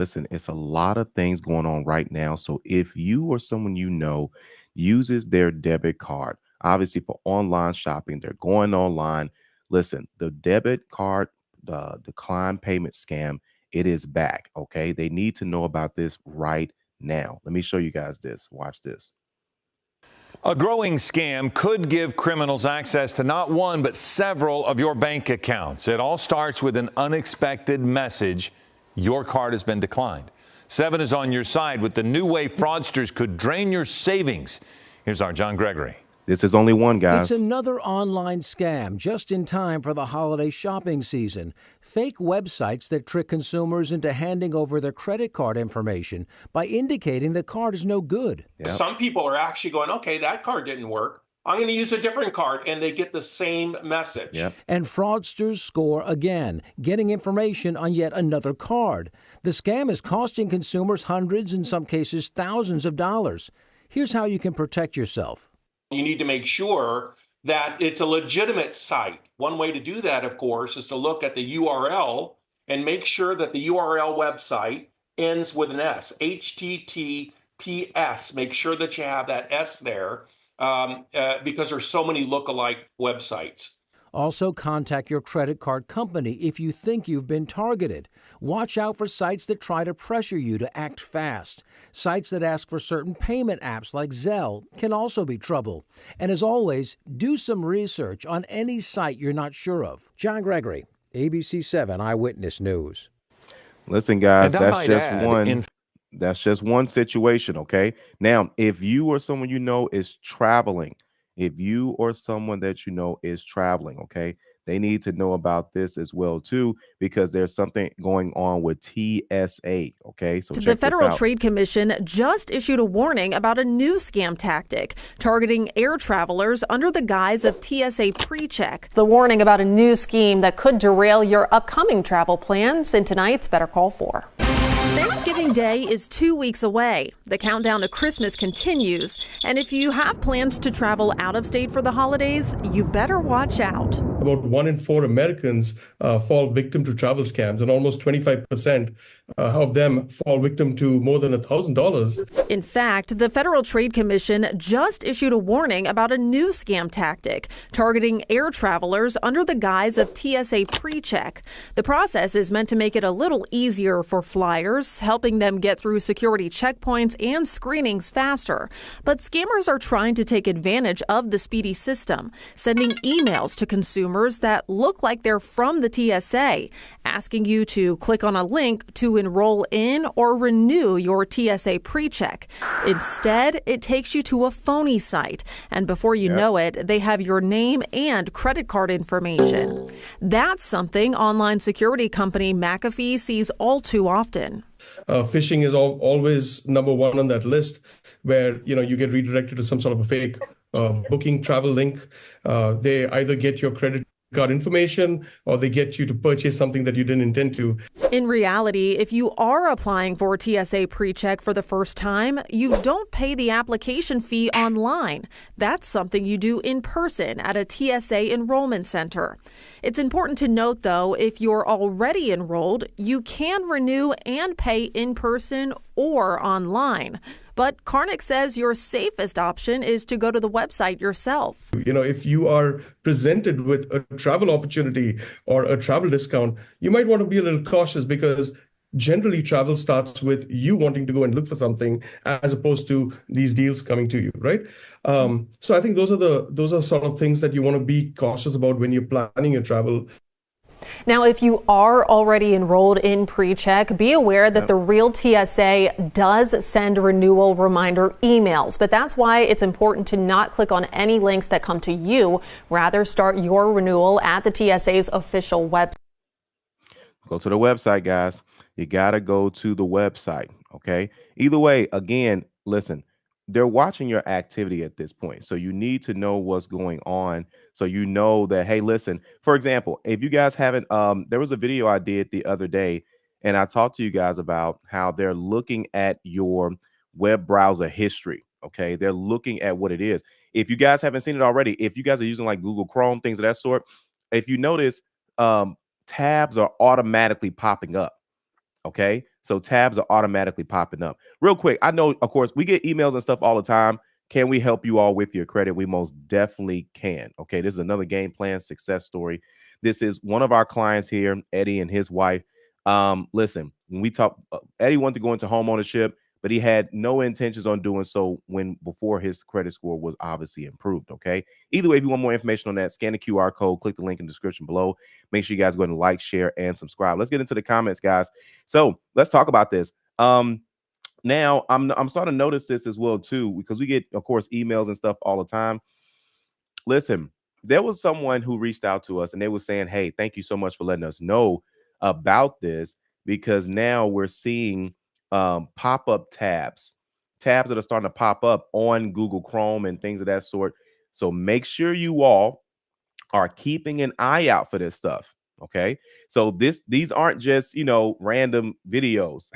Listen, it's a lot of things going on right now. So if you or someone you know uses their debit card, obviously for online shopping, they're going online. Listen, the debit card, the decline payment scam, it is back. Okay. They need to know about this right now. Let me show you guys this. Watch this. A growing scam could give criminals access to not one, but several of your bank accounts. It all starts with an unexpected message. Your card has been declined. 7 is on your side with the new way fraudsters could drain your savings. Here's our John Gregory. This is only one, guys. It's another online scam just in time for the holiday shopping season. Fake websites that trick consumers into handing over their credit card information by indicating the card is no good. Yep. Some people are actually going, okay, that card didn't work. I'm going to use a different card, and they get the same message. Yep. And fraudsters score again, getting information on yet another card. The scam is costing consumers hundreds, in some cases thousands of dollars. Here's how you can protect yourself. You need to make sure that it's a legitimate site. One way to do that, of course, is to look at the URL and make sure that the URL website ends with an S, HTTPS. Make sure that you have that S there because there's so many lookalike websites. Also, contact your credit card company if you think you've been targeted. Watch out for sites that try to pressure you to act fast. Sites that ask for certain payment apps like Zelle can also be trouble. And as always, do some research on any site you're not sure of. John Gregory, ABC 7 Eyewitness News. Listen, guys, that's just one situation, okay? Now, if you or someone you know is traveling, okay, they need to know about this as well too, because there's something going on with TSA. Okay, so the Federal Trade Commission just issued a warning about a new scam tactic targeting air travelers under the guise of TSA PreCheck. The warning about a new scheme that could derail your upcoming travel plans in tonight's Better Call 4. Thanksgiving Day is 2 weeks away. The countdown to Christmas continues. And if you have plans to travel out of state for the holidays, you better watch out. About 1 in 4 Americans fall victim to travel scams, and almost 25% of them fall victim to more than $1,000. In fact, the Federal Trade Commission just issued a warning about a new scam tactic targeting air travelers under the guise of TSA PreCheck. The process is meant to make it a little easier for flyers, helping them get through security checkpoints and screenings faster. But scammers are trying to take advantage of the speedy system, sending emails to consumers that look like they're from the TSA, asking you to click on a link to enroll in or renew your TSA PreCheck. Instead, it takes you to a phony site, and before you know it, they have your name and credit card information. That's something online security company McAfee sees all too often. Phishing is always number one on that list, where you get redirected to some sort of a fake booking travel link. They either get your credit card information or they get you to purchase something that you didn't intend to. In reality, if you are applying for TSA PreCheck for the first time, you don't pay the application fee online. That's something you do in person at a TSA enrollment center. It's important to note, though, if you're already enrolled, you can renew and pay in person or online. But Karnik says your safest option is to go to the website yourself. If you are presented with a travel opportunity or a travel discount, you might want to be a little cautious, because generally travel starts with you wanting to go and look for something as opposed to these deals coming to you, right? So I think those are sort of things that you want to be cautious about when you're planning your travel. Now, if you are already enrolled in PreCheck, be aware that the real TSA does send renewal reminder emails. But that's why it's important to not click on any links that come to you. Rather, start your renewal at the TSA's official website. Go to the website, guys. You got to go to the website. Okay. Either way, again, listen, they're watching your activity at this point. So you need to know what's going on. So you know that, hey, listen, for example, if you guys haven't, there was a video I did the other day, and I talked to you guys about how they're looking at your web browser history. Okay. They're looking at what it is. If you guys haven't seen it already, if you guys are using like Google Chrome, things of that sort, if you notice, tabs are automatically popping up. Okay. So tabs are automatically popping up. Real quick, I know, of course, we get emails and stuff all the time. Can we help you all with your credit? We most definitely can. Okay. This is another game plan success story. This is one of our clients here, Eddie and his wife. Listen, when we talk, Eddie wanted to go into home ownership, but he had no intentions on doing so when before his credit score was obviously improved. Okay. Either way, if you want more information on that, scan the QR code, click the link in the description below. Make sure you guys go ahead and like, share, and subscribe. Let's get into the comments, guys. So let's talk about this. Now I'm starting to notice this as well too, because we get, of course, emails and stuff all the time. Listen, there was someone who reached out to us and they were saying, "Hey, thank you so much for letting us know about this because now we're seeing pop-up tabs that are starting to pop up on Google Chrome and things of that sort. So make sure you all are keeping an eye out for this stuff. Okay. So these aren't just, random videos.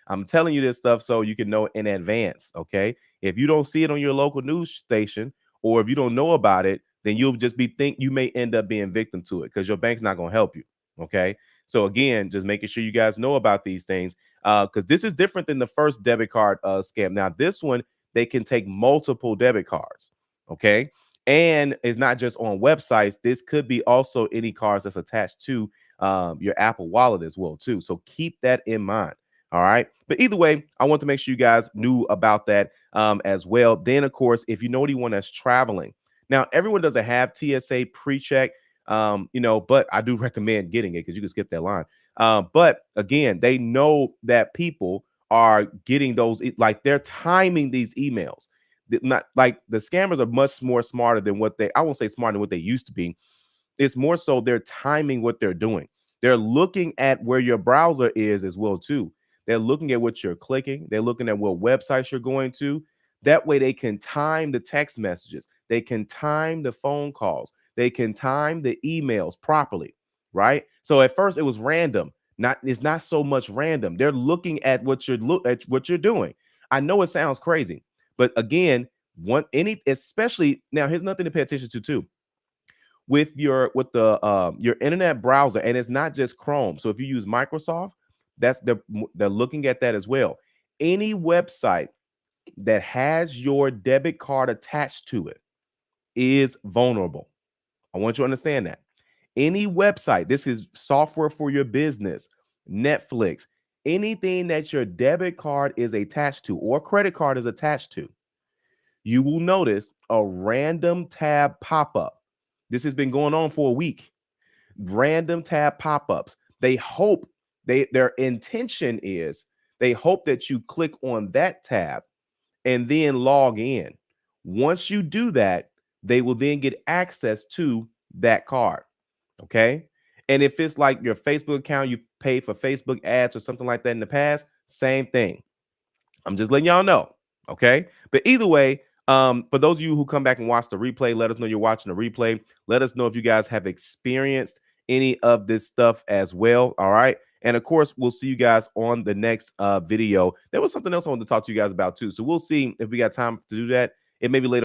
I'm telling you this stuff so you can know in advance. Okay. If you don't see it on your local news station or if you don't know about it, then you'll just you may end up being victim to it because your bank's not going to help you. Okay. So again, just making sure you guys know about these things because this is different than the first debit card scam. Now, this one, they can take multiple debit cards. Okay. And it's not just on websites. This could be also any cards that's attached to your Apple Wallet as well, too. So keep that in mind. All right. But either way, I want to make sure you guys knew about that as well. Then, of course, if you know anyone that's traveling, now everyone doesn't have TSA pre-check, but I do recommend getting it because you can skip that line. But again, they know that people are getting those, like they're timing these emails. Not like the scammers are much more smarter than I won't say smarter than what they used to be. It's more so they're timing what they're doing. They're looking at where your browser is as well too. They're looking at what you're clicking. They're looking at what websites you're going to. That way they can time the text messages. They can time the phone calls. They can time the emails properly, right? So at first it was random. It's not so much random. They're looking at what you're doing. I know it sounds crazy, but again, especially now, here's nothing to pay attention to too with your internet browser, and it's not just Chrome. So if you use Microsoft, they're looking at that as well. Any website that has your debit card attached to it is vulnerable. I want you to understand that. Any website, this is software for your business, Netflix, anything that your debit card is attached to or credit card is attached to, you will notice a random tab pop up. This has been going on for a week. Random tab pop-ups. Their intention is they hope that you click on that tab and then log in. Once you do that, they will then get access to that card. Okay. And if it's like your Facebook account, you paid for Facebook ads or something like that in the past, same thing. I'm just letting y'all know. Okay. But either way, for those of you who come back and watch the replay, let us know you're watching the replay. Let us know if you guys have experienced any of this stuff as well. All right. And of course, we'll see you guys on the next video. There was something else I wanted to talk to you guys about too. So we'll see if we got time to do that. It may be later.